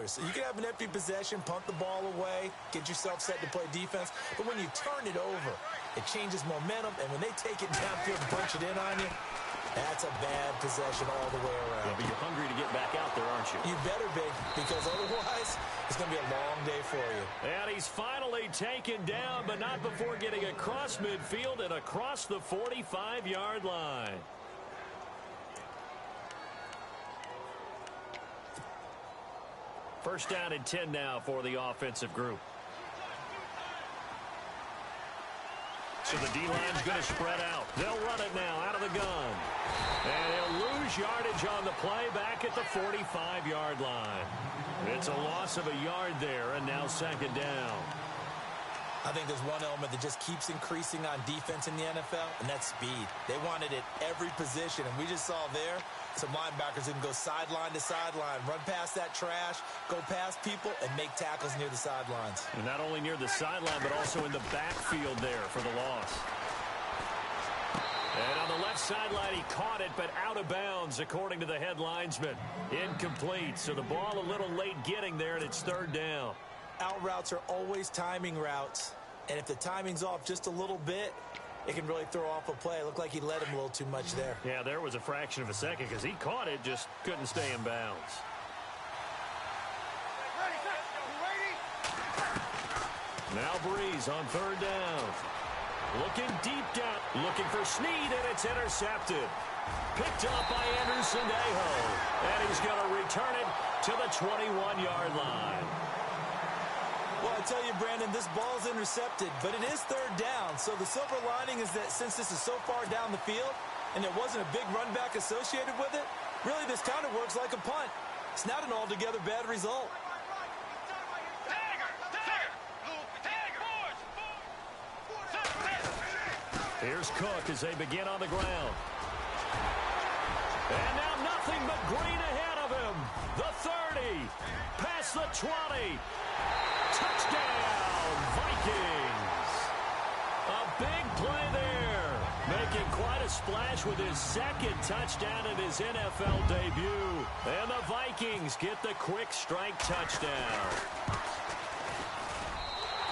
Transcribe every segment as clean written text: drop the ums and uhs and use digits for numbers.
shoulders. You can have an empty possession, punt the ball away, get yourself set to play defense. But when you turn it over, it changes momentum. And when they take it downfield and punch it in on you, that's a bad possession all the way around. Yeah, but you're hungry to get back out there, aren't you? You better be, because otherwise it's going to be a long day for you. And he's finally taken down, but not before getting across midfield and across the 45-yard line. First down and 10 now for the offensive group. So the D-line's going to spread out. They'll run it now out of the gun. And he'll lose yardage on the play back at the 45-yard line. It's a loss of a yard there, and now second down. I think there's one element that just keeps increasing on defense in the NFL, and that's speed. They want it at every position, and we just saw there some linebackers who can go sideline to sideline, run past that trash, go past people, and make tackles near the sidelines. And not only near the sideline, but also in the backfield there for the loss. And on the left sideline, he caught it, but out of bounds, according to the head linesman. Incomplete, so the ball a little late getting there, and it's third down. Out routes are always timing routes, and if the timing's off just a little bit, it can really throw off a play. It looked like he let him a little too much there. Yeah, there was a fraction of a second because he caught it, just couldn't stay in bounds. Now Breeze on third down. Looking deep down, looking for Snead, and it's intercepted. Picked up by Anderson-Aho, and he's going to return it to the 21-yard line. Well, I tell you, Brandon, this ball's intercepted, but it is third down. So the silver lining is that since this is so far down the field and there wasn't a big run back associated with it, really this kind of works like a punt. It's not an altogether bad result. Here's Cook as they begin on the ground. And now nothing but green ahead of him. The 30, past the 20. Touchdown, Vikings. A big play there. Making quite a splash with his second touchdown in his NFL debut. And the Vikings get the quick strike touchdown.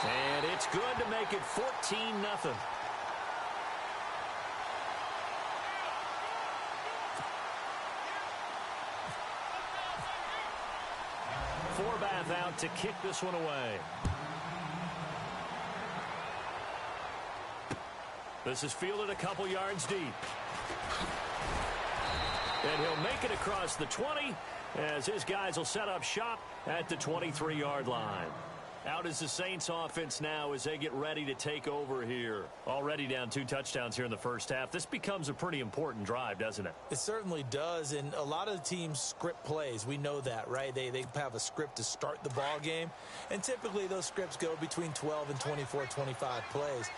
And it's good to make it 14-0. Forbath out to kick this one away. This is fielded a couple yards deep. And he'll make it across the 20 as his guys will set up shop at the 23-yard line. Out is the Saints offense now as they get ready to take over here. Already down 2 touchdowns here in the first half. This becomes a pretty important drive, doesn't it? It certainly does, and a lot of the teams script plays. We know that, right? They have a script to start the ball game, and typically those scripts go between 12 and 24, 25 plays.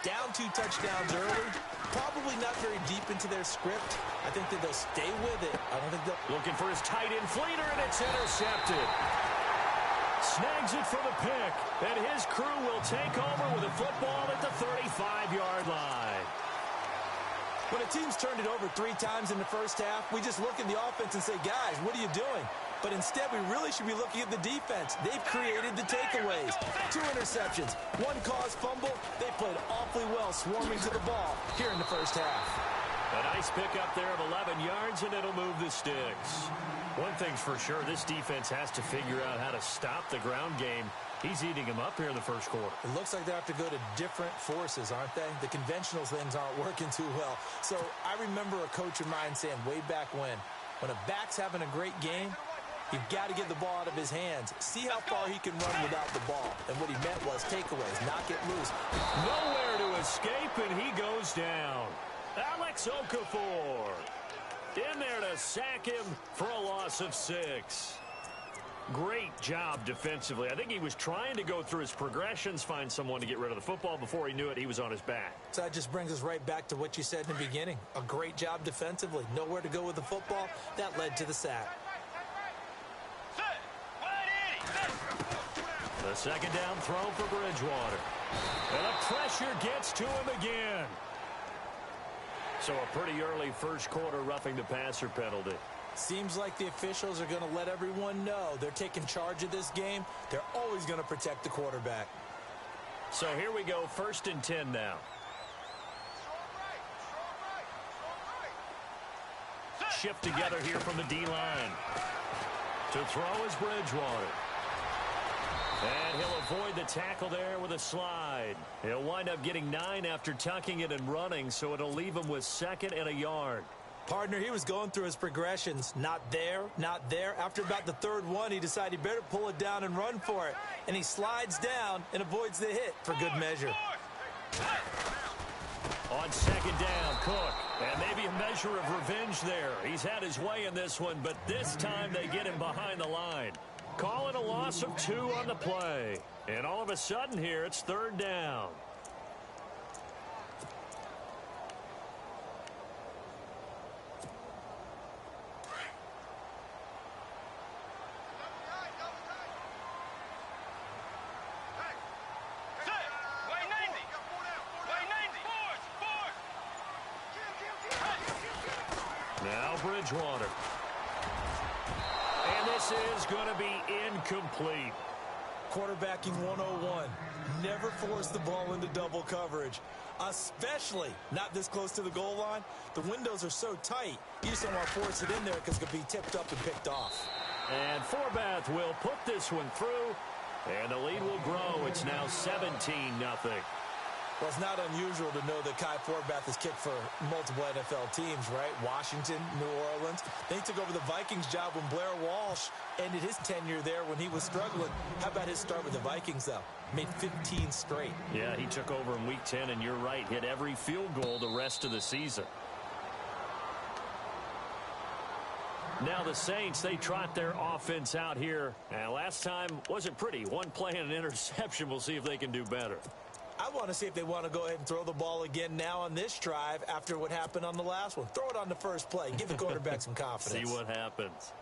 Down 2 touchdowns early, probably not very deep into their script. I think that they'll stay with it. I don't think they'll... Looking for his tight end Fleeter, and it's intercepted. Snags it for the pick, and his crew will take over with a football at the 35-yard line. When a team's turned it over 3 times in the first half, we just look at the offense and say, guys, what are you doing? But instead, we really should be looking at the defense. They've created the takeaways. 2 interceptions, 1 caused fumble. They played awfully well swarming to the ball here in the first half. A nice pickup there of 11 yards, and it'll move the sticks. One thing's for sure, this defense has to figure out how to stop the ground game. He's eating them up here in the first quarter. It looks like they have to go to different forces, aren't they? The conventional things aren't working too well. So I remember a coach of mine saying way back when a back's having a great game, you've got to get the ball out of his hands. See how far he can run without the ball. And what he meant was takeaways, not get loose. Nowhere to escape, and he goes down. Alex Okafor in there to sack him for a loss of 6. Great job defensively. I think he was trying to go through his progressions, find someone to get rid of the football. Before he knew it, he was on his back. So that just brings us right back to what you said in the beginning. A great job defensively. Nowhere to go with the football. That led to the sack. The second down throw for Bridgewater. And the pressure gets to him again. So a pretty early first quarter roughing the passer penalty. Seems like the officials are going to let everyone know they're taking charge of this game. They're always going to protect the quarterback. So here we go, 1st and 10 now. Shift together here from the D-line. To throw is Bridgewater. And he'll avoid the tackle there with a slide. He'll wind up getting 9 after tucking it and running, so it'll leave him with 2nd and a yard. Partner, he was going through his progressions. Not there, not there. After about the 3rd one, he decided he better pull it down and run for it. And he slides down and avoids the hit for good measure. On 2nd down, Cook. And maybe a measure of revenge there. He's had his way in this one, but this time they get him behind the line. Call it a loss of 2 on the play. And all of a sudden here, it's 3rd down. Now Bridgewater. And this is going to be incomplete. Quarterbacking 101. Never force the ball into double coverage, especially not this close to the goal line. The windows are so tight, you just don't want to force it in there because it could be tipped up and picked off. And Forbath will put this one through, and the lead will grow. It's now 17-0. Well, it's not unusual to know that Kai Forbath has kicked for multiple NFL teams, right? Washington, New Orleans. Then he took over the Vikings job when Blair Walsh ended his tenure there when he was struggling. How about his start with the Vikings, though? Made 15 straight. Yeah, he took over in Week 10, and you're right, hit every field goal the rest of the season. Now the Saints, they trot their offense out here. And last time wasn't pretty. One play and an interception. We'll see if they can do better. I want to see if they want to go ahead and throw the ball again now on this drive after what happened on the last one. Throw it on the first play. Give the quarterback some confidence. See what happens.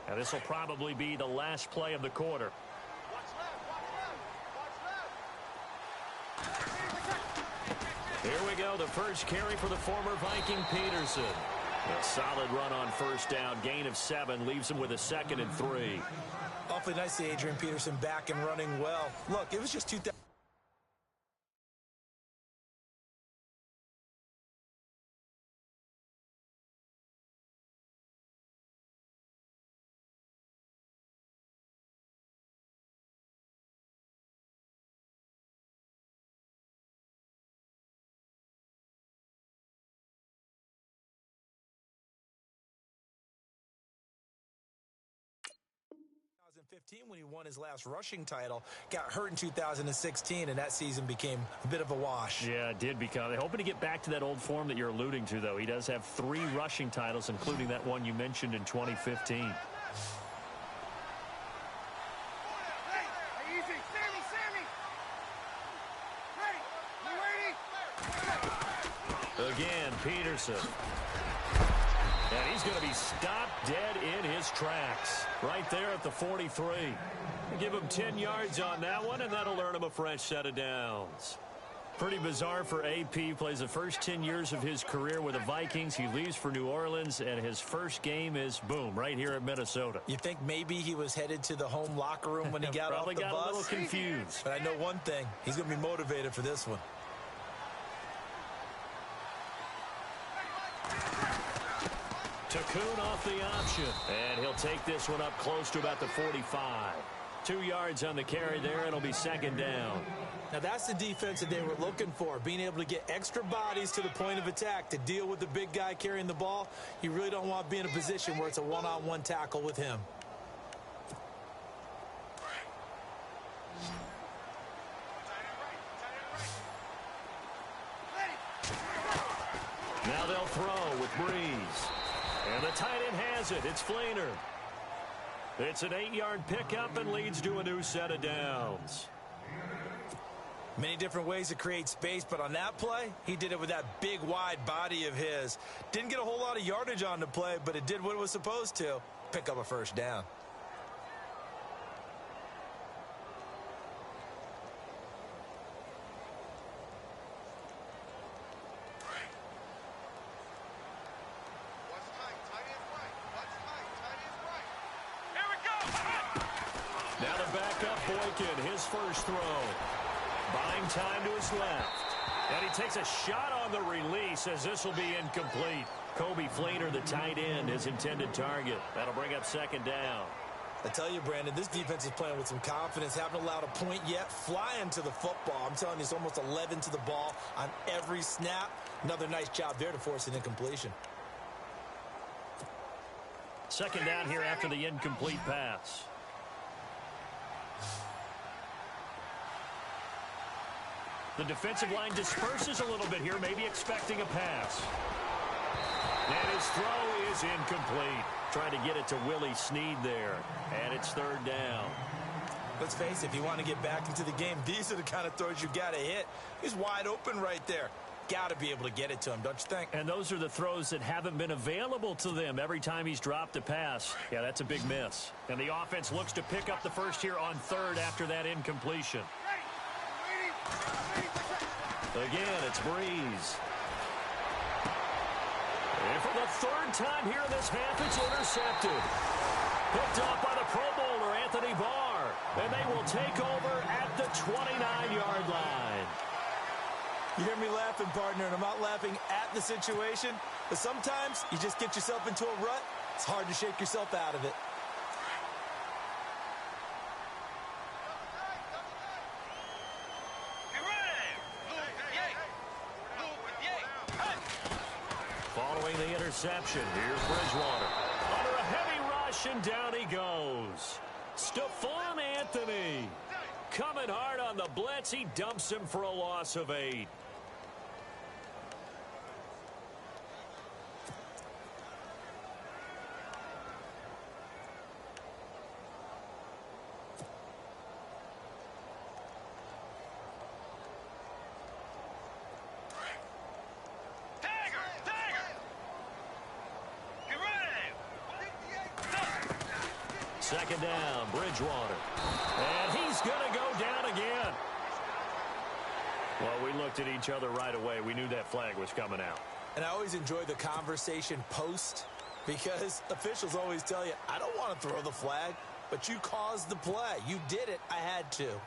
Now this will probably be the last play of the quarter. Here we go, the first carry for the former Viking Peterson. A solid run on 1st down, gain of 7, leaves him with a 2nd and 3. Awfully nice to see Adrian Peterson back and running well. Look, it was just 2000. When he won his last rushing title, got hurt in 2016, and that season became a bit of a wash. Yeah, it did become. They're hoping to get back to that old form that you're alluding to, though. He does have 3 rushing titles, including that one you mentioned in 2015. Again, Peterson. And he's going to be stopped dead in his tracks. Right there at the 43. Give him 10 yards on that one, and that'll earn him a fresh set of downs. Pretty bizarre for AP. Plays the first 10 years of his career with the Vikings. He leaves for New Orleans, and his first game is, boom, right here at Minnesota. You think maybe he was headed to the home locker room when he got off the bus? Probably got a little confused. But I know one thing. He's going to be motivated for this one. Coon off the option, and he'll take this one up close to about the 45. 2 yards on the carry there. It'll be 2nd down. Now that's the defense that they were looking for, being able to get extra bodies to the point of attack to deal with the big guy carrying the ball. You really don't want to be in a position where it's a one-on-one tackle with him. Now they'll throw with Breeze. And the tight end has it. It's Fleener. It's an 8-yard pickup and leads to a new set of downs. Many different ways to create space, but on that play, he did it with that big, wide body of his. Didn't get a whole lot of yardage on the play, but it did what it was supposed to. Pick up a 1st down. looking. His first throw. Buying time to his left. And he takes a shot on the release as this will be incomplete. Kobe Fleener, the tight end, his intended target. That'll bring up second down. I tell you, Brandon, this defense is playing with some confidence. Haven't allowed a point yet. Flying to the football. I'm telling you, it's almost 11 to the ball on every snap. Another nice job there to force an incompletion. Second down here after the incomplete pass. The defensive line disperses a little bit here, maybe expecting a pass. And his throw is incomplete. Trying to get it to Willie Snead there. And it's third down. Let's face it, if you want to get back into the game, these are the kind of throws you got to hit. He's wide open right there. Got to be able to get it to him, don't you think? And those are the throws that haven't been available to them every time he's dropped a pass. Yeah, that's a big miss. And the offense looks to pick up the first here on third after that incompletion. Again, it's Breeze. And for the third time here in this half, it's intercepted. Picked off by the Pro Bowler, Anthony Barr. And they will take over at the 29-yard line. You hear me laughing, partner, and I'm not laughing at the situation, but sometimes you just get yourself into a rut. It's hard to shake yourself out of it. Following the interception, here's Bridgewater. Under a heavy rush, and down he goes. Stephon Anthony coming hard on the blitz. He dumps him for a loss of 8. Second down, Bridgewater. And he's going to go down again. Well, we looked at each other right away. We knew that flag was coming out. And I always enjoy the conversation post because officials always tell you, I don't want to throw the flag, but you caused the play. You did it. I had to.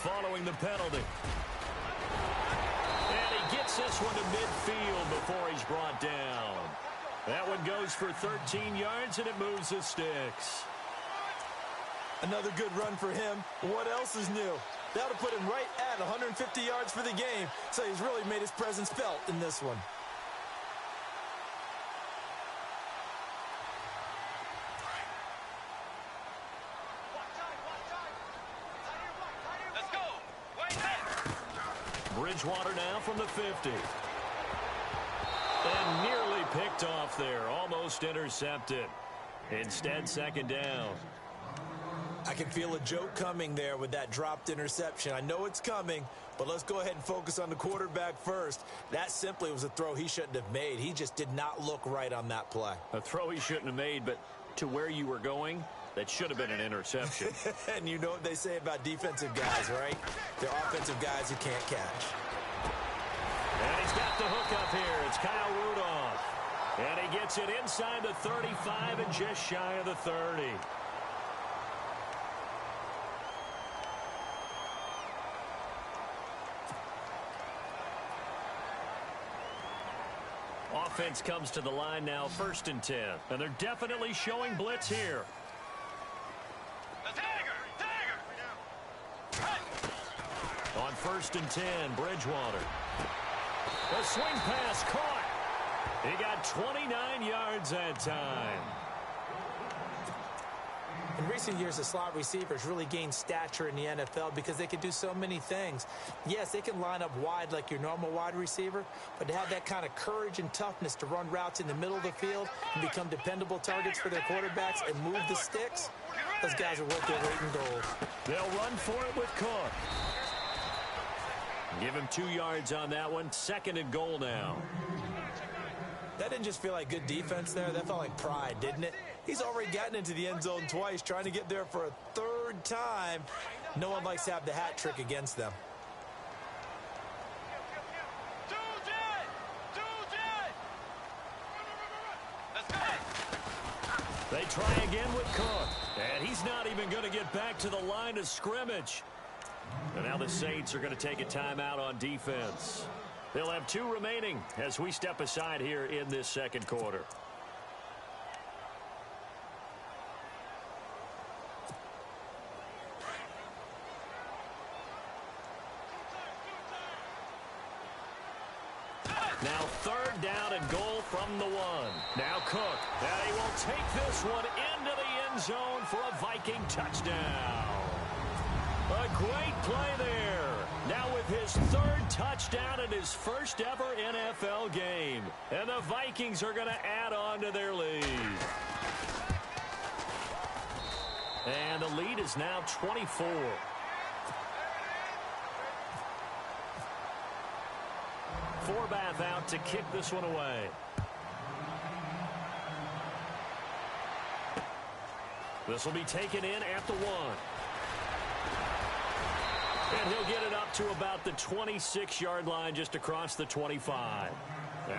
Following the penalty. And he gets this one to midfield before he's brought down. That one goes for 13 yards, and it moves the sticks. Another good run for him. What else is new? That'll put him right at 150 yards for the game, so he's really made his presence felt in this one. Bridgewater now from the 50. And nearly picked off there. Almost intercepted. Instead, second down. I can feel a joke coming there with that dropped interception. I know it's coming, but let's go ahead and focus on the quarterback first. That simply was a throw he shouldn't have made. He just did not look right on that play. A throw he shouldn't have made, but to where you were going, that should have been an interception. And you know what they say about defensive guys, right? They're offensive guys who can't catch. And he's got the hook up here. It's Kyle Rudolph. And he gets it inside the 35 and just shy of the 30. Offense comes to the line now, 1st and 10. And they're definitely showing blitz here. On 1st and 10, Bridgewater. The swing pass caught. He got 29 yards that time. In recent years, the slot receivers really gained stature in the NFL because they can do so many things. Yes, they can line up wide like your normal wide receiver, but to have that kind of courage and toughness to run routes in the middle of the field and become dependable targets for their quarterbacks and move the sticks, those guys are worth their weight in gold. They'll run for it with Cook. Give him 2 yards on that one. 2nd and goal now. That didn't just feel like good defense there. That felt like pride, didn't it? He's already gotten into the end zone twice, trying to get there for a third time. No one likes to have the hat trick against them. They try again with Cook. And he's not even going to get back to the line of scrimmage. And now the Saints are going to take a timeout on defense. They'll have 2 remaining as we step aside here in this second quarter. Now 3rd down and goal from the 1. Now Cook. And he will take this one into the end zone for a Viking touchdown. A great play there. Now with his 3rd touchdown in his first ever NFL game. And the Vikings are going to add on to their lead. And the lead is now 24. Forbath out to kick this one away. This will be taken in at the 1. And he'll get it up to about the 26-yard line, just across the 25.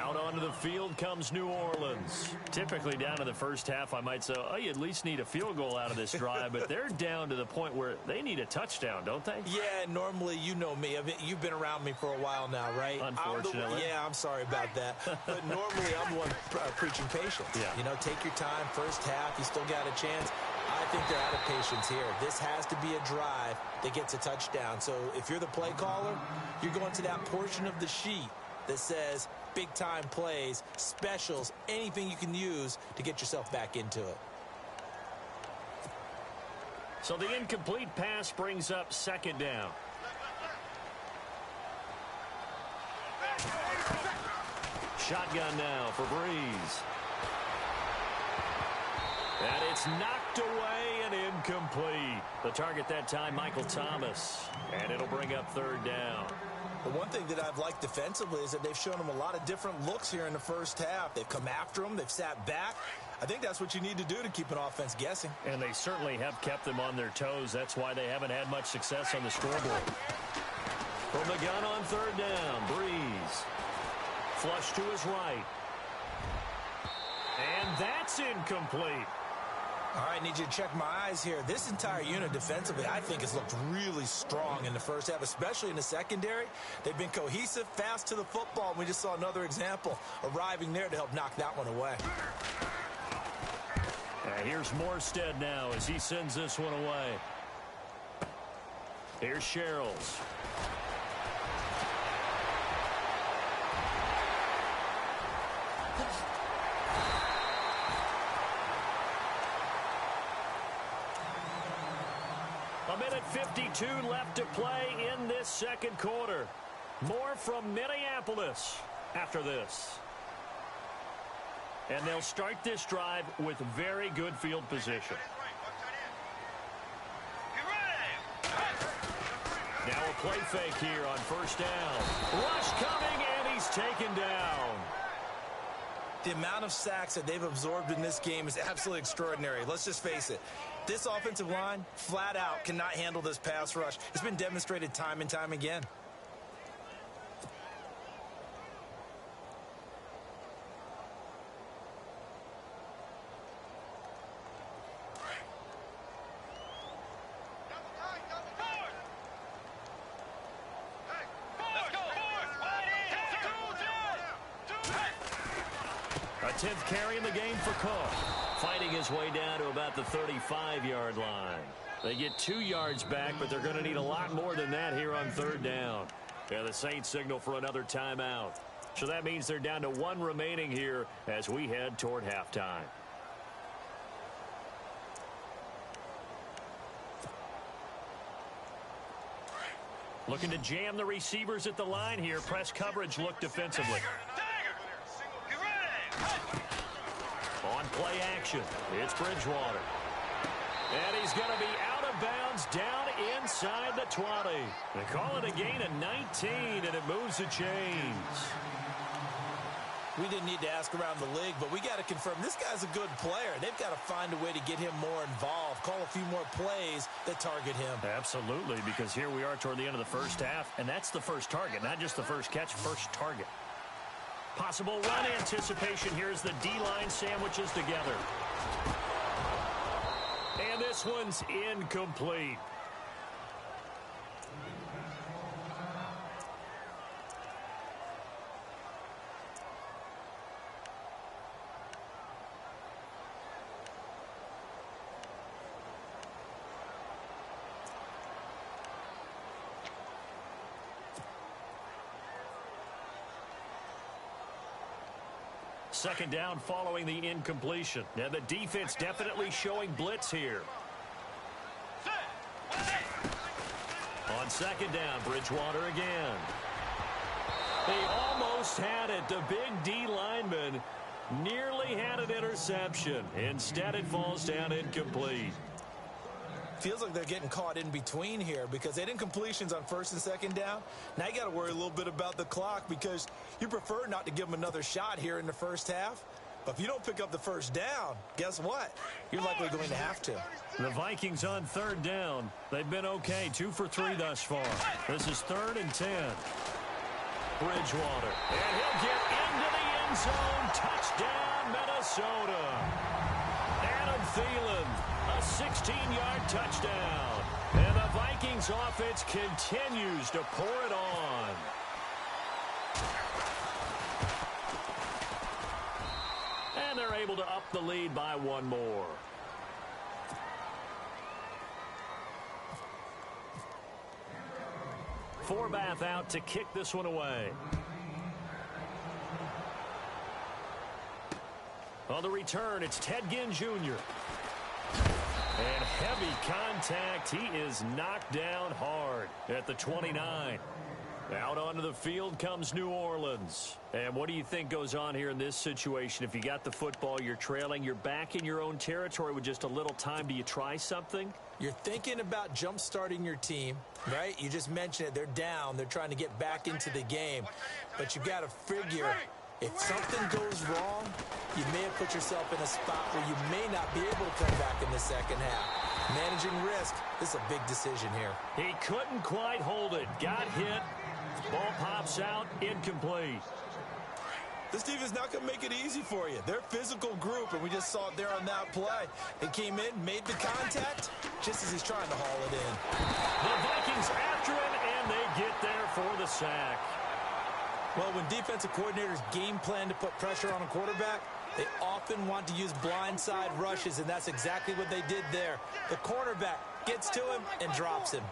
Out onto the field comes New Orleans. Typically down to the first half, I might say, oh, you at least need a field goal out of this drive, but they're down to the point where they need a touchdown, don't they? Yeah, normally, you know me. You've been around me for a while now, right? Unfortunately. I'm sorry about that. But normally, I'm the one preaching patience. Yeah. You know, take your time. First half, you still got a chance. I think they're out of patience here. This has to be a drive that gets a touchdown. So if you're the play caller, you're going to that portion of the sheet that says big-time plays, specials, anything you can use to get yourself back into it. So the incomplete pass brings up 2nd down. Shotgun now for Breeze. And it's knocked away and incomplete. The target that time, Michael Thomas. And it'll bring up 3rd down. The one thing that I've liked defensively is that they've shown him a lot of different looks here in the first half. They've come after him. They've sat back. I think that's what you need to do to keep an offense guessing. And they certainly have kept them on their toes. That's why they haven't had much success on the scoreboard. From the gun on 3rd down, Breeze. Flush to his right. And that's incomplete. All right, need you to check my eyes here. This entire unit defensively, I think, has looked really strong in the first half, especially in the secondary. They've been cohesive, fast to the football. We just saw another example arriving there to help knock that one away. And here's Morstead now as he sends this one away. Here's Sherrills. A minute 52 left to play in this second quarter. More from Minneapolis after this. And they'll start this drive with very good field position. Now a play fake here on 1st down. Rush coming, and he's taken down. The amount of sacks that they've absorbed in this game is absolutely extraordinary. Let's just face it. This offensive line, flat out, cannot handle this pass rush. It's been demonstrated time and time again. A 10th carry in the game for Cook. Fighting his way down to about the 35-yard line. They get 2 yards back, but they're going to need a lot more than that here on 3rd down. Yeah, the Saints signal for another timeout. So that means they're down to 1 remaining here as we head toward halftime. Looking to jam the receivers at the line here. Press coverage look defensively. On play action, it's Bridgewater. And he's going to be out of bounds down inside the 20. They call it a gain of 19, and it moves the chains. We didn't need to ask around the league, but we got to confirm this guy's a good player. They've got to find a way to get him more involved, call a few more plays that target him. Absolutely, because here we are toward the end of the first half, and that's the first target, not just the first catch, first target. Possible run anticipation. Here's the D-line sandwiches together. And this one's incomplete. Second down following the incompletion. Now the defense definitely showing blitz here. On second down, Bridgewater again. They almost had it. The big D lineman nearly had an interception. Instead, it falls down incomplete. Feels like they're getting caught in between here because they had incompletions on first and second down. Now you got to worry a little bit about the clock because you prefer not to give them another shot here in the first half. But if you don't pick up the first down, guess what? You're likely going to have to. The Vikings on third down. They've been okay, 2 for 3 thus far. This is 3rd and 10. Bridgewater. And he'll get into the end zone. Touchdown, Minnesota. Adam Thielen, a 16-yard touchdown. And the Vikings offense continues to pour it on. And they're able to up the lead by 1 more. Forbath out to kick this one away. On the return, it's Ted Ginn Jr. And heavy contact. He is knocked down hard at the 29. Out onto the field comes New Orleans. And what do you think goes on here in this situation? If you got the football, you're trailing, you're back in your own territory with just a little time. Do you try something? You're thinking about jump-starting your team, right? You just mentioned it. They're down. They're trying to get back into the game. But you've got to figure if something goes wrong, you may have put yourself in a spot where you may not be able to come back in the second half. Managing risk, this is a big decision here. He couldn't quite hold it. Got hit. Ball pops out, incomplete. This defense is not going to make it easy for you. They're a physical group, and we just saw it there on that play. They came in, made the contact, just as he's trying to haul it in. The Vikings after him, and they get there for the sack. Well, when defensive coordinators game plan to put pressure on a quarterback, they often want to use blindside rushes, and that's exactly what they did there. The cornerback gets to him and drops him.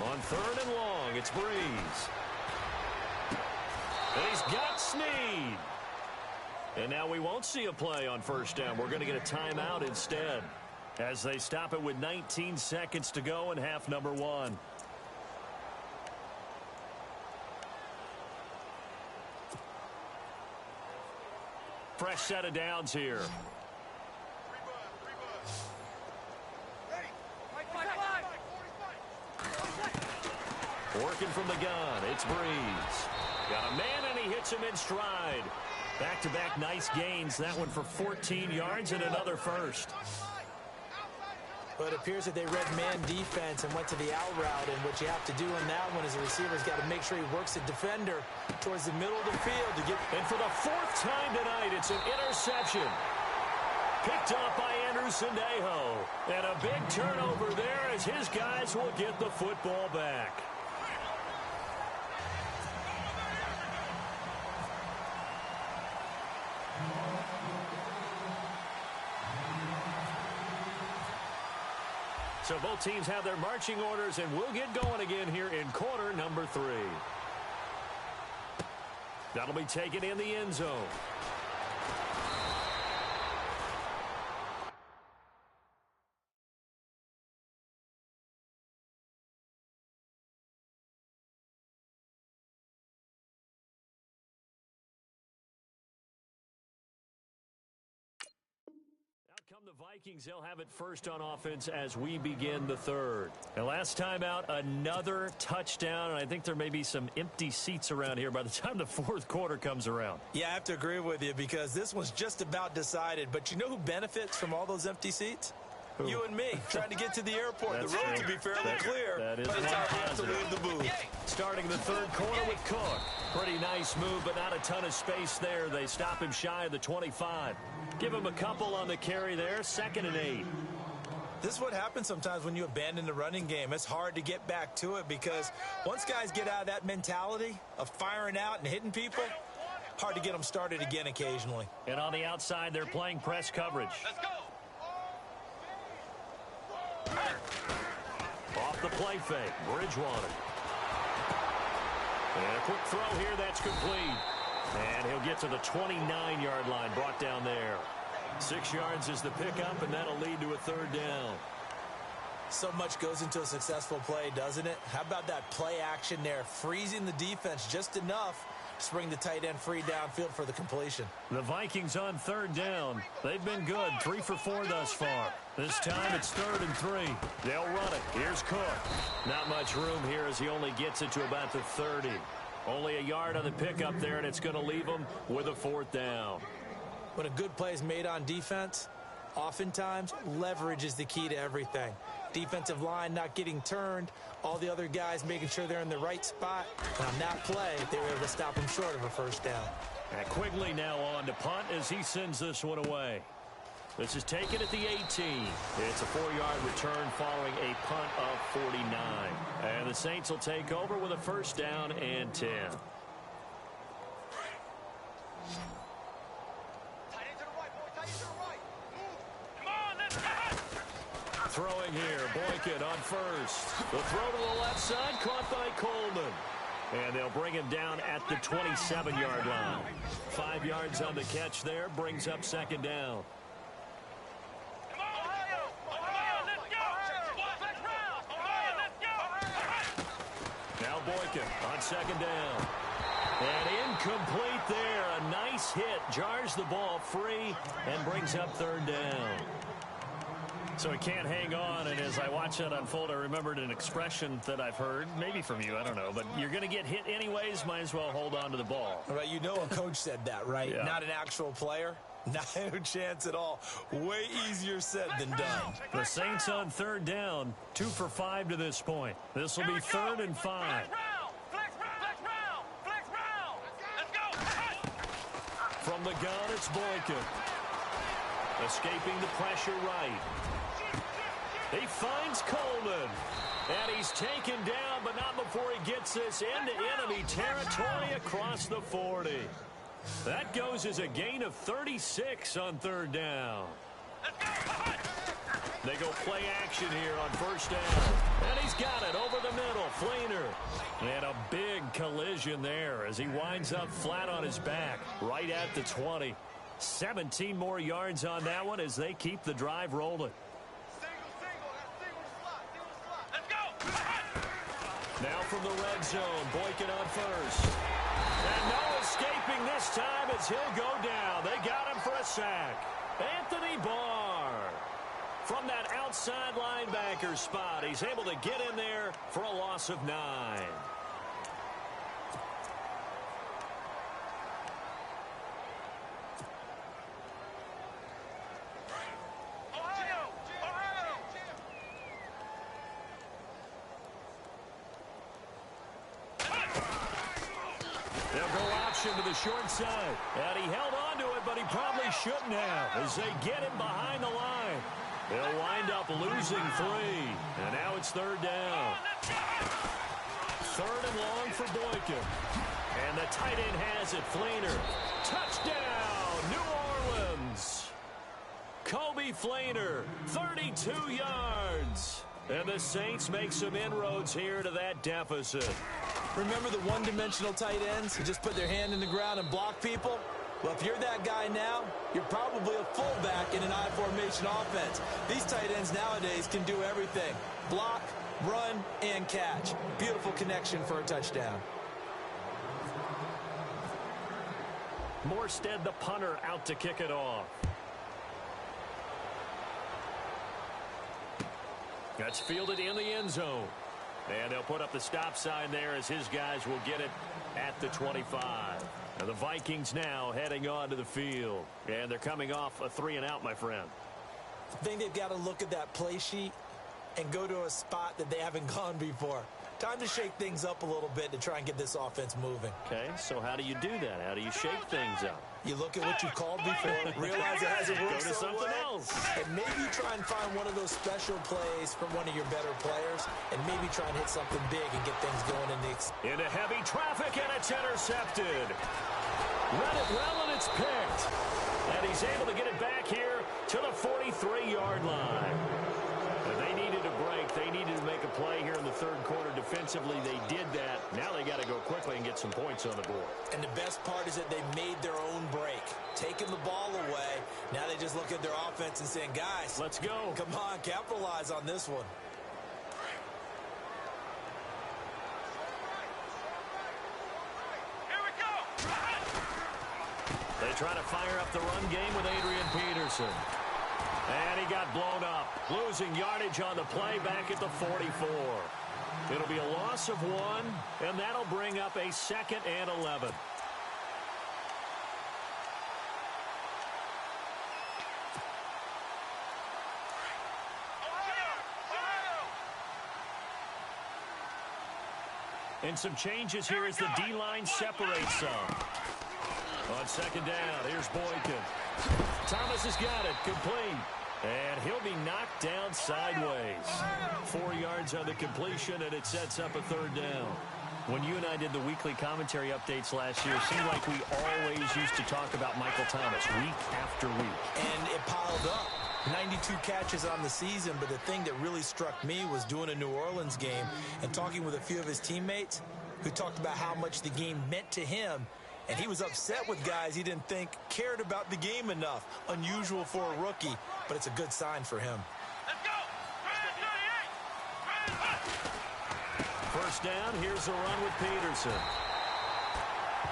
On 3rd and long, it's Breeze. And he's got Snead. And now we won't see a play on first down. We're going to get a timeout instead as they stop it with 19 seconds to go in half number 1. Fresh set of downs here. Working from the gun, it's Breeze. Got a man, and he hits him in stride. Back-to-back nice gains. That one for 14 yards and another first. But it appears that they read man defense and went to the out route, and what you have to do in that one is the receiver's got to make sure he works the defender towards the middle of the field to get. And for the 4th time tonight, it's an interception. Picked up by Andrew Sendejo. And a big turnover there as his guys will get the football back. So both teams have their marching orders, and we'll get going again here in quarter number 3. That'll be taken in the end zone. Out comes The Vikings, they'll have it first on offense as we begin the third. And last time out, another touchdown, and I think there may be some empty seats around here by the time the fourth quarter comes around. Yeah, I have to agree with you because this one's just about decided. But you know who benefits from all those empty seats? Who? You and me, trying to get to the airport. The road to be fairly clear, that is by the time we have to leave the booth. Starting the third quarter with Cook. Pretty nice move, but not a ton of space there. They stop him shy of the 25. Give him a couple on the carry there, 2nd and 8. This is what happens sometimes when you abandon the running game. It's hard to get back to it because once guys get out of that mentality of firing out and hitting people, hard to get them started again occasionally. And on the outside, they're playing press coverage. Let's go. Off the play fake, Bridgewater. And a quick throw here, that's complete. And he'll get to the 29-yard line, brought down there. 6 yards is the pickup, and that'll lead to a third down. So much goes into a successful play, doesn't it? How about that play action there, freezing the defense just enough to bring the tight end free downfield for the completion. The Vikings on third down. They've been good, 3 for 4 thus far. This time it's 3rd and 3. They'll run it. Here's Cook. Not much room here as he only gets it to about the 30. Only a yard on the pickup there, and it's going to leave him with a 4th down. When a good play is made on defense, oftentimes leverage is the key to everything. Defensive line not getting turned, all the other guys making sure they're in the right spot. And on that play, they were able to stop him short of a first down. And Quigley now on to punt as he sends this one away. This is taken at the 18. It's a 4-yard return following a punt of 49. And the Saints will take over with a first down and 10. Throwing here, Boykin on first. The throw to the left side, caught by Coleman. And they'll bring him down at the 27-yard line. 5 yards on the catch there, brings up 2nd down. Now Boykin on 2nd down. And incomplete there. A nice hit. Jars the ball free and brings up 3rd down. So he can't hang on, and as I watch that unfold, I remembered an expression that I've heard, maybe from you, I don't know, but you're going to get hit anyways, might as well hold on to the ball. Right, you know a coach said that, right? Yeah. Not an actual player. Not a chance at all. Way easier said than done. The Saints on 3rd down, 2 for 5 to this point. This will be 3rd and 5. From the gun, it's Boykin. Escaping the pressure right. He finds Coleman. And he's taken down, but not before he gets this into enemy territory across the 40. That goes as a gain of 36 on 3rd down. They go play action here on 1st down. And he's got it over the middle. Fleener. And a big collision there as he winds up flat on his back right at the 20. 17 more yards on that one as they keep the drive rolling. Now from the red zone, Boykin on first. And no escaping this time as he'll go down. They got him for a sack. Anthony Barr. From that outside linebacker spot, he's able to get in there for a loss of 9. To the short side. And he held on to it, but he probably shouldn't have as they get him behind the line. They'll wind up losing 3. And now it's 3rd down. 3rd and long for Boykin. And the tight end has it. Fleener. Touchdown, New Orleans. Kobe Fleener, 32 yards. And the Saints make some inroads here to that deficit. Remember the one-dimensional tight ends who just put their hand in the ground and block people? Well, if you're that guy now, you're probably a fullback in an I-formation offense. These tight ends nowadays can do everything. Block, run, and catch. Beautiful connection for a touchdown. Morstead, the punter, out to kick it off. That's fielded in the end zone. And they'll put up the stop sign there as his guys will get it at the 25. Now the Vikings now heading on to the field. And they're coming off a 3-and-out, my friend. I think they've got to look at that play sheet and go to a spot that they haven't gone before. Time to shake things up a little bit to try and get this offense moving. Okay, so how do you do that? How do you shake things up? You look at what you called before, realize it hasn't worked Go to something else. and maybe try and find one of those special plays from one of your better players, and maybe try and hit something big and get things going in the... Into heavy traffic, and it's intercepted. Read it well, and it's picked. And he's able to get it back here to the 43-yard line. And they needed a break. They needed to make a play here in the third quarter defensively. They did that. Now they got to go quickly and get some points on the board. And the best part is that they made their own break, taking the ball away. Now they just look at their offense and saying, guys, let's go. Come on, capitalize on this one. Here we go. They try to fire up the run game with Adrian Peterson. And he got blown up, losing yardage on the play back at the 44. It'll be a loss of 1, and that'll bring up a 2nd and 11. And some changes here as the D-line separates some. On 2nd down, here's Boykin. Thomas has got it, complete. And he'll be knocked down sideways. 4 yards on the completion, and it sets up a 3rd down. When you and I did the weekly commentary updates last year, it seemed like we always used to talk about Michael Thomas week after week. And it piled up. 92 catches on the season, but the thing that really struck me was doing a New Orleans game and talking with a few of his teammates who talked about how much the game meant to him. And he was upset with guys he didn't think cared about the game enough. Unusual for a rookie, but it's a good sign for him. Let's go. 1st down, here's the run with Peterson.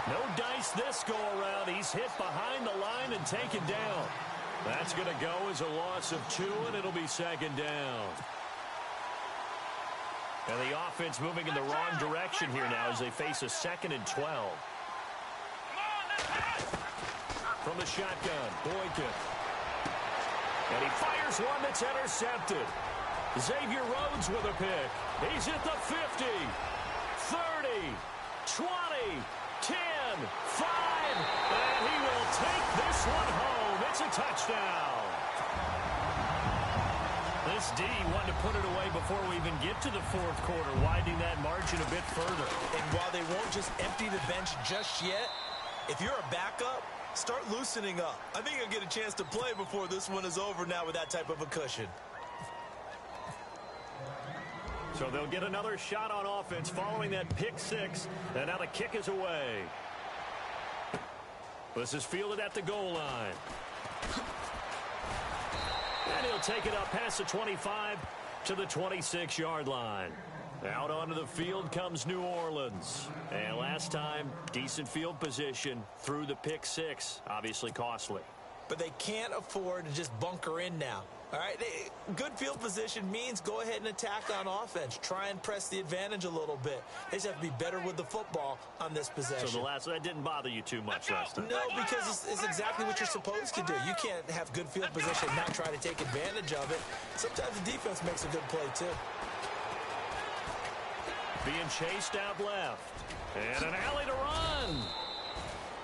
No dice this go around. He's hit behind the line and taken down. That's going to go as a loss of 2, and it'll be 2nd down. And the offense moving in the wrong direction here now as they face a 2nd and 12. From the shotgun, Boykin. And he fires one that's intercepted. Xavier Rhodes with a pick. He's at the 50, 30, 20, 10, 5, and he will take this one home. It's a touchdown. This D wanted to put it away before we even get to the 4th quarter, widening that margin a bit further. And while they won't just empty the bench just yet, if you're a backup, start loosening up. I think you'll get a chance to play before this one is over now with that type of a cushion. So they'll get another shot on offense following that pick 6. And now the kick is away. This is fielded at the goal line. And he'll take it up past the 25 to the 26-yard line. Out onto the field comes New Orleans. And last time, decent field position through the pick 6. Obviously costly. But they can't afford to just bunker in now. All right, good field position means go ahead and attack on offense. Try and press the advantage a little bit. They just have to be better with the football on this possession. So that didn't bother you too much last time? No, because it's exactly what you're supposed to do. You can't have good field position and not try to take advantage of it. Sometimes the defense makes a good play, too. Being chased out left. And an alley to run.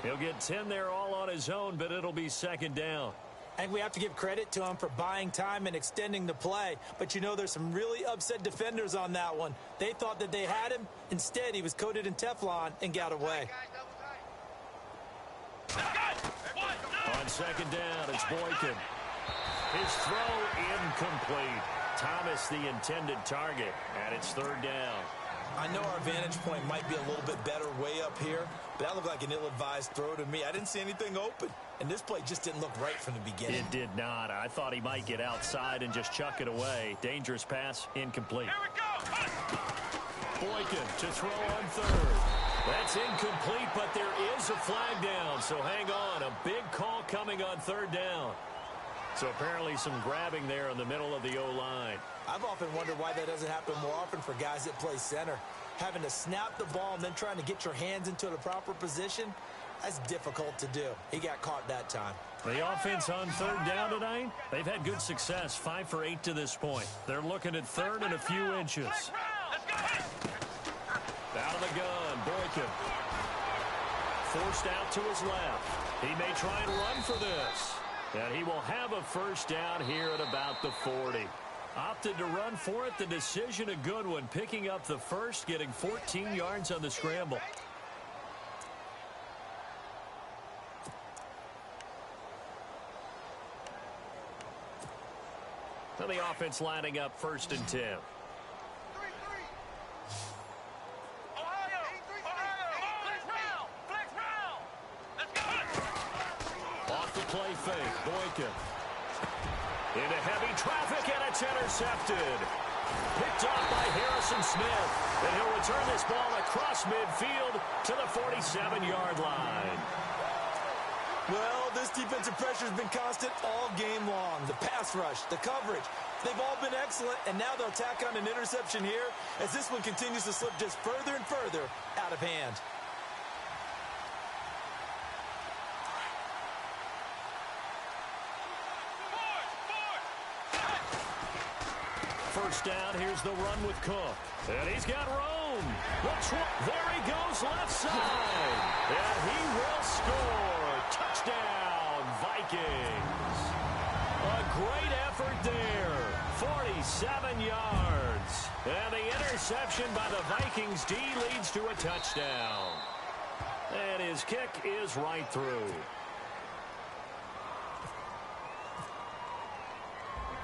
He'll get 10 there all on his own, but it'll be 2nd down. I think we have to give credit to him for buying time and extending the play. But, you know, there's some really upset defenders on that one. They thought that they had him. Instead, he was coated in Teflon and got away. On 2nd down, it's Boykin. His throw incomplete. Thomas the intended target, and it's 3rd down. I know our vantage point might be a little bit better way up here, but that looked like an ill-advised throw to me. I didn't see anything open, and this play just didn't look right from the beginning. It did not. I thought he might get outside and just chuck it away. Dangerous pass, incomplete. Here we go. Boykin to throw on 3rd. That's incomplete, but there is a flag down, so hang on. A big call coming on 3rd down. So apparently some grabbing there in the middle of the O-line. I've often wondered why that doesn't happen more often for guys that play center. Having to snap the ball and then trying to get your hands into the proper position, that's difficult to do. He got caught that time. The offense on third down tonight, they've had good success, 5 for 8 to this point. They're looking at third and a few inches. Out of the gun, Boykin. Forced out to his left. He may try and run for this. And he will have a first down here at about the 40. Opted to run for it. The decision a good one. Picking up the first, getting 14 yards on the scramble. So the offense lining up 1st and 10. Play fake, Boykin. Into heavy traffic, and it's intercepted. Picked off by Harrison Smith. And he'll return this ball across midfield to the 47-yard line. Well, this defensive pressure has been constant all game long. The pass rush, the coverage, they've all been excellent, and now they'll tack on an interception here as this one continues to slip just further and further out of hand. First down, here's the run with Cook. And he's got room. There he goes, left side. And he will score. Touchdown, Vikings. A great effort there. 47 yards. And the interception by the Vikings D leads to a touchdown. And his kick is right through.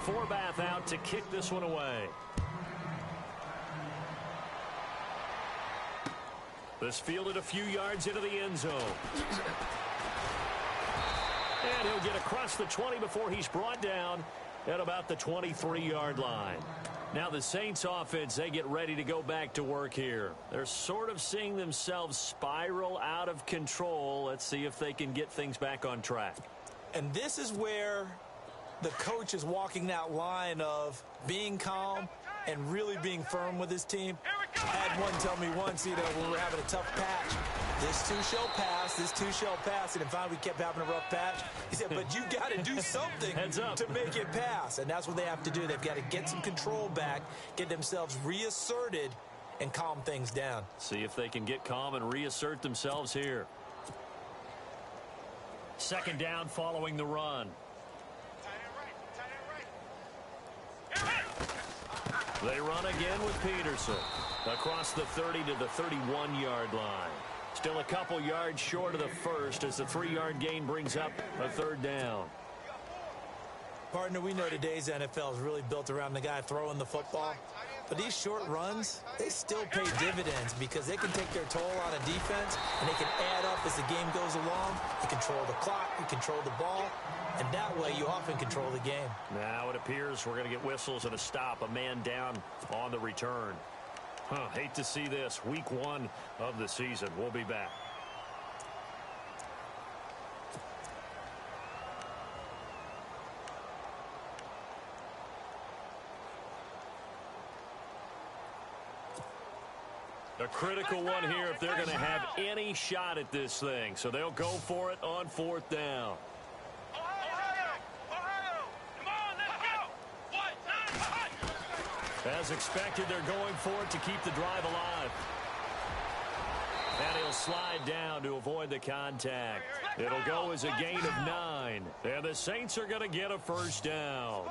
Forbath out to kick this one away. This fielded a few yards into the end zone. And he'll get across the 20 before he's brought down at about the 23-yard line. Now the Saints offense, they get ready to go back to work here. They're sort of seeing themselves spiral out of control. Let's see if they can get things back on track. And this is where the coach is walking that line of being calm and really being firm with his team. I had one tell me once, when we were having a tough patch, this too shall pass, this too shall pass. And then finally we kept having a rough patch. He said, but you got to do something to make it pass. And that's what they have to do. They've got to get some control back, get themselves reasserted, and calm things down. See if they can get calm and reassert themselves here. 2nd down following the run. They run again with Peterson. Across the 30 to the 31-yard line. Still a couple yards short of the first as the 3-yard gain brings up a 3rd down. Partner, we know today's NFL is really built around the guy throwing the football. But these short runs, they still pay dividends because they can take their toll on a defense and they can add up as the game goes along. You control the clock, you control the ball, and that way you often control the game. Now it appears we're going to get whistles and a stop. A man down on the return. Hate to see this. Week 1 of the season. We'll be back. A critical one here if they're going to have any shot at this thing. So they'll go for it on 4th down. As expected, they're going for it to keep the drive alive. And he'll slide down to avoid the contact. It'll go as a gain of 9. And the Saints are going to get a first down.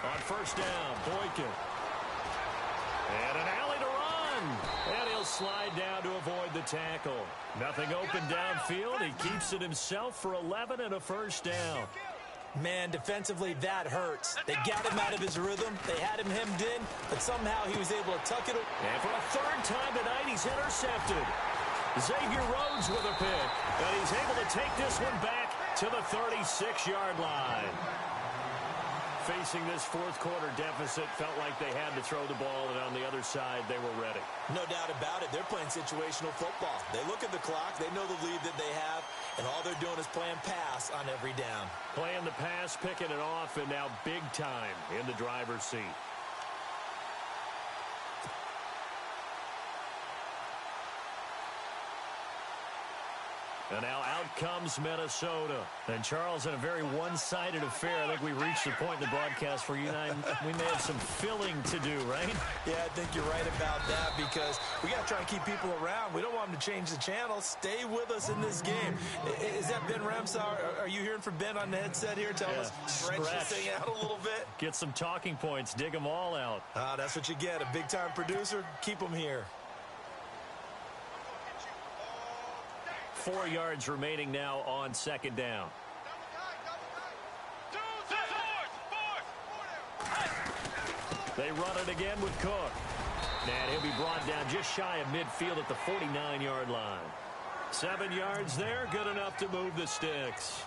On 1st down, Boykin. And an alley to run. And he'll slide down to avoid the tackle. Nothing open downfield. He keeps it himself for 11 and a first down. Man, defensively, that hurts. They got him out of his rhythm. They had him hemmed in, but somehow he was able to tuck it. And for a 3rd time tonight, he's intercepted. Xavier Rhodes with a pick. And he's able to take this one back to the 36-yard line. Facing this fourth quarter deficit, felt like they had to throw the ball, and on the other side, they were ready. No doubt about it. They're playing situational football. They look at the clock. They know the lead that they have, and all they're doing is playing pass on every down. Playing the pass, picking it off, and now big time in the driver's seat. And now out comes Minnesota. And Charles, in a very one-sided affair, I think we reached the point in the broadcast where you and I, we may have some filling to do, right? Yeah, I think you're right about that because we got to try and keep people around. We don't want them to change the channel. Stay with us in this game. Is that Ben Ramsauer? Are you hearing from Ben on the headset here? Tell us, stretch this thing out a little bit. Get some talking points. Dig them all out. That's what you get. A big-time producer. Keep them here. 4 yards remaining now on second down. They run it again with Cook. And he'll be brought down just shy of midfield at the 49-yard line. 7 yards there, good enough to move the sticks.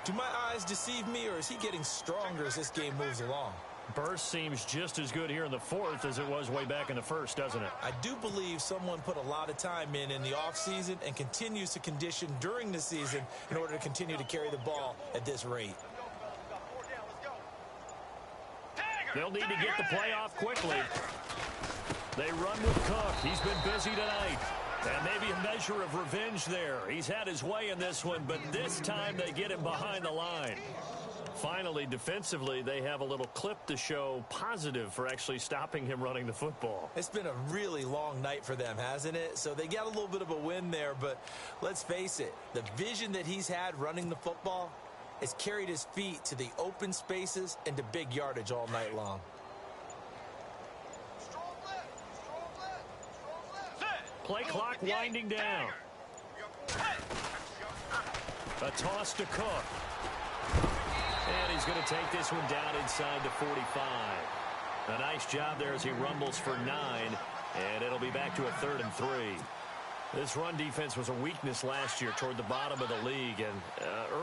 Do my eyes deceive me, or is he getting stronger as this game moves along? Burst seems just as good here in the fourth as it was way back in the first, doesn't it? I do believe someone put a lot of time in the offseason and continues to condition during the season in order to continue to carry the ball at this rate. They'll need to get the play off quickly. They run with Cook. He's been busy tonight. And maybe a measure of revenge there. He's had his way in this one, but this time they get him behind the line. Finally, defensively, they have a little clip to show positive for actually stopping him running the football. It's been a really long night for them, hasn't it? So they got a little bit of a win there, but let's face it, the vision that he's had running the football has carried his feet to the open spaces and to big yardage all night long. Play clock winding down. A toss to Cook. And he's going to take this one down inside the 45. A nice job there as he rumbles for 9. And it'll be back to a 3rd and 3. This run defense was a weakness last year toward the bottom of the league. And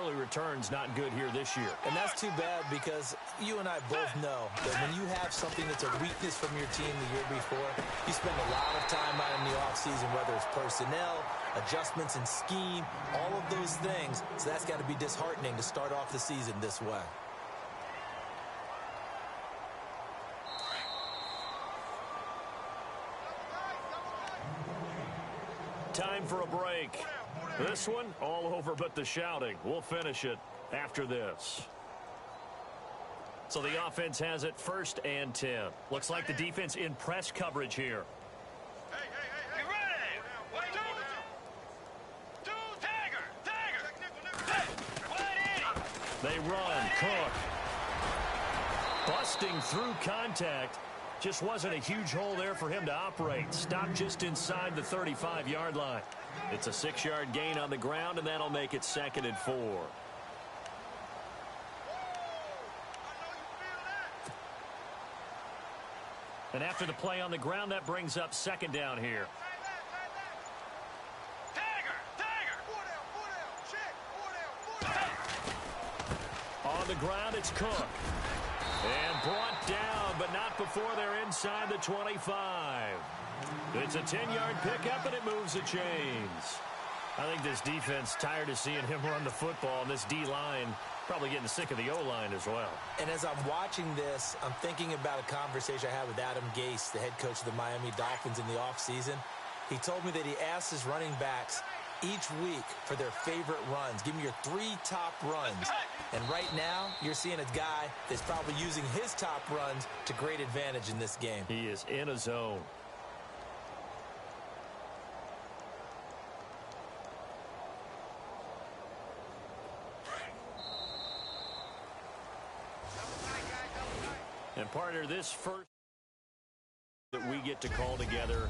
early returns not good here this year. And that's too bad because you and I both know that when you have something that's a weakness from your team the year before, you spend a lot of time out in the offseason, whether it's personnel, adjustments in scheme, all of those things. So that's got to be disheartening to start off the season this way. Time for a break. This one all over but the shouting. We'll finish it after this. So the offense has it 1st and 10. Looks like the defense in press coverage here. They run. Cook. Busting through contact. Just wasn't a huge hole there for him to operate. Stopped just inside the 35-yard line. It's a 6-yard gain on the ground, and that'll make it 2nd and 4. And after the play on the ground, that brings up 2nd down here. On the ground, it's Cook. And brought down, but not before they're inside the 25. It's a 10-yard pickup, and it moves the chains. I think this defense tired of seeing him run the football, and this D-line probably getting sick of the O-line as well. And as I'm watching this, I'm thinking about a conversation I had with Adam Gase, the head coach of the Miami Dolphins in the offseason. He told me that he asked his running backs each week for their favorite runs. Give me your 3 top runs. And right now, you're seeing a guy that's probably using his top runs to great advantage in this game. He is in a zone. And partner, this first that we get to call together